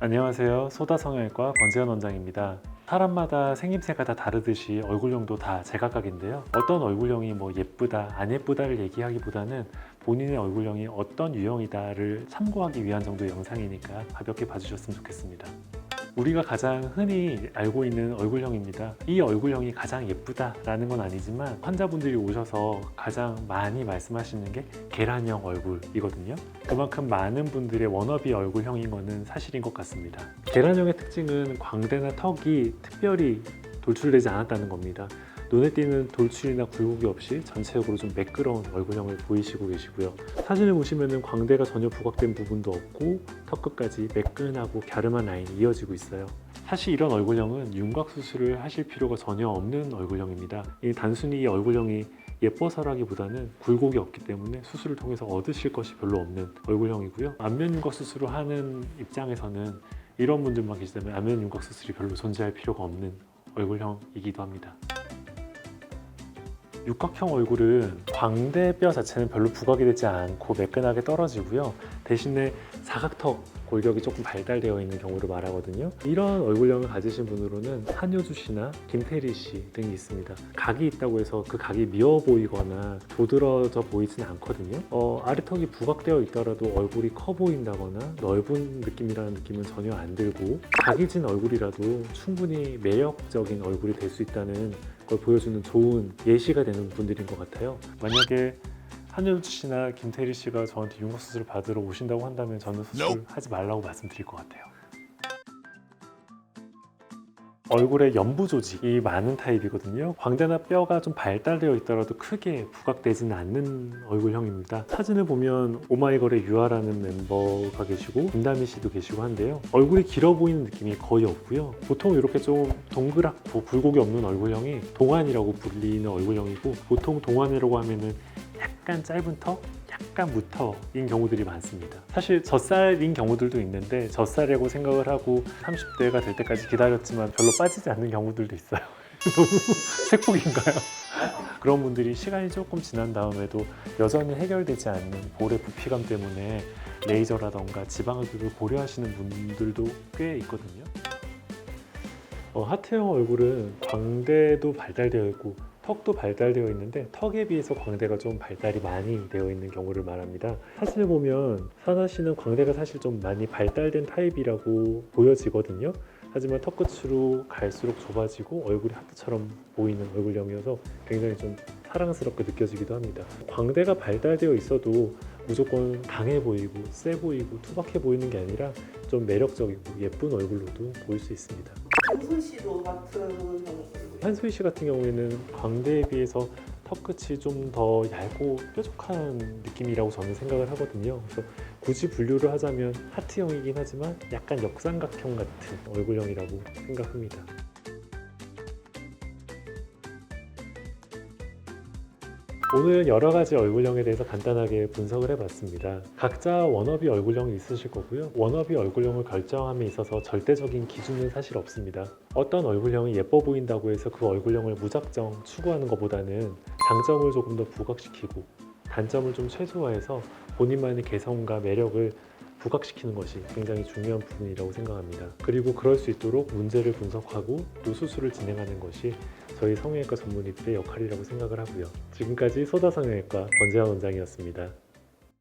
안녕하세요. 소다성형외과 권재현 원장입니다. 사람마다 생김새가 다 다르듯이 얼굴형도 다 제각각인데요. 어떤 얼굴형이 뭐 예쁘다, 안 예쁘다를 얘기하기보다는 본인의 얼굴형이 어떤 유형이다를 참고하기 위한 정도의 영상이니까 가볍게 봐주셨으면 좋겠습니다. 우리가 가장 흔히 알고 있는 얼굴형입니다. 이 얼굴형이 가장 예쁘다라는 건 아니지만 환자분들이 오셔서 가장 많이 말씀하시는 게 계란형 얼굴이거든요. 그만큼 많은 분들의 워너비 얼굴형인 거는 사실인 것 같습니다. 계란형의 특징은 광대나 턱이 특별히 돌출되지 않았다는 겁니다. 눈에 띄는 돌출이나 굴곡이 없이 전체적으로 좀 매끄러운 얼굴형을 보이시고 계시고요. 사진을 보시면 광대가 전혀 부각된 부분도 없고 턱 끝까지 매끈하고 갸름한 라인이 이어지고 있어요. 사실 이런 얼굴형은 윤곽 수술을 하실 필요가 전혀 없는 얼굴형입니다. 단순히 이 얼굴형이 예뻐서라기보다는 굴곡이 없기 때문에 수술을 통해서 얻으실 것이 별로 없는 얼굴형이고요. 안면 윤곽 수술을 하는 입장에서는 이런 분들만 계시다면 안면 윤곽 수술이 별로 존재할 필요가 없는 얼굴형이기도 합니다. 육각형 얼굴은 광대뼈 자체는 별로 부각이 되지 않고 매끈하게 떨어지고요. 대신에 사각턱 골격이 조금 발달되어 있는 경우를 말하거든요. 이런 얼굴형을 가지신 분으로는 한효주 씨나 김태리 씨 등이 있습니다. 각이 있다고 해서 그 각이 미워 보이거나 도드러져 보이지는 않거든요. 아래턱이 부각되어 있더라도 얼굴이 커 보인다거나 넓은 느낌이라는 느낌은 전혀 안 들고 각이 진 얼굴이라도 충분히 매력적인 얼굴이 될 수 있다는 걸 보여주는 좋은 예시가 되는 분들인 것 같아요. 만약에 한효주 씨나 김태리 씨가 저한테 윤곽 수술을 받으러 오신다고 한다면 저는 수술하지 말라고 말씀드릴 것 같아요. 얼굴에 연부 조직이 많은 타입이거든요. 광대나 뼈가 좀 발달되어 있더라도 크게 부각되지는 않는 얼굴형입니다. 사진을 보면 오마이걸의 유아라는 멤버가 계시고 김다미 씨도 계시고 한데요. 얼굴이 길어 보이는 느낌이 거의 없고요. 보통 이렇게 좀 동그랗고 굴곡이 없는 얼굴형이 동안이라고 불리는 얼굴형이고, 보통 동안이라고 하면은 약간 짧은 턱, 약간 무턱인 경우들이 많습니다. 사실 젖살인 경우들도 있는데 젖살이라고 생각을 하고 30대가 될 때까지 기다렸지만 별로 빠지지 않는 경우들도 있어요. 너무 색폭인가요? 그런 분들이 시간이 조금 지난 다음에도 여전히 해결되지 않는 볼의 부피감 때문에 레이저라던가 지방흡입을 고려하시는 분들도 꽤 있거든요. 하트형 얼굴은 광대도 발달되어 있고 턱도 발달되어 있는데 턱에 비해서 광대가 좀 발달이 많이 되어 있는 경우를 말합니다. 사진을 보면 사나 씨는 광대가 사실 좀 많이 발달된 타입이라고 보여지거든요. 하지만 턱 끝으로 갈수록 좁아지고 얼굴이 하트처럼 보이는 얼굴형이어서 굉장히 좀 사랑스럽게 느껴지기도 합니다. 광대가 발달되어 있어도 무조건 강해 보이고 세 보이고 투박해 보이는 게 아니라 좀 매력적이고 예쁜 얼굴로도 보일 수 있습니다. 한순 씨도 같은 경우. 한소희 씨 같은 경우에는 광대에 비해서 턱 끝이 좀 더 얇고 뾰족한 느낌이라고 저는 생각을 하거든요. 그래서 굳이 분류를 하자면 하트형이긴 하지만 약간 역삼각형 같은 얼굴형이라고 생각합니다. 오늘 여러 가지 얼굴형에 대해서 간단하게 분석을 해봤습니다. 각자 워너비 얼굴형이 있으실 거고요. 워너비 얼굴형을 결정함에 있어서 절대적인 기준은 사실 없습니다. 어떤 얼굴형이 예뻐 보인다고 해서 그 얼굴형을 무작정 추구하는 것보다는 장점을 조금 더 부각시키고 단점을 좀 최소화해서 본인만의 개성과 매력을 부각시키는 것이 굉장히 중요한 부분이라고 생각합니다. 그리고 그럴 수 있도록 문제를 분석하고 또 수술을 진행하는 것이 저희 성형외과 전문의들의 역할이라고 생각을 하고요. 지금까지 소다성형외과 권재환 원장이었습니다.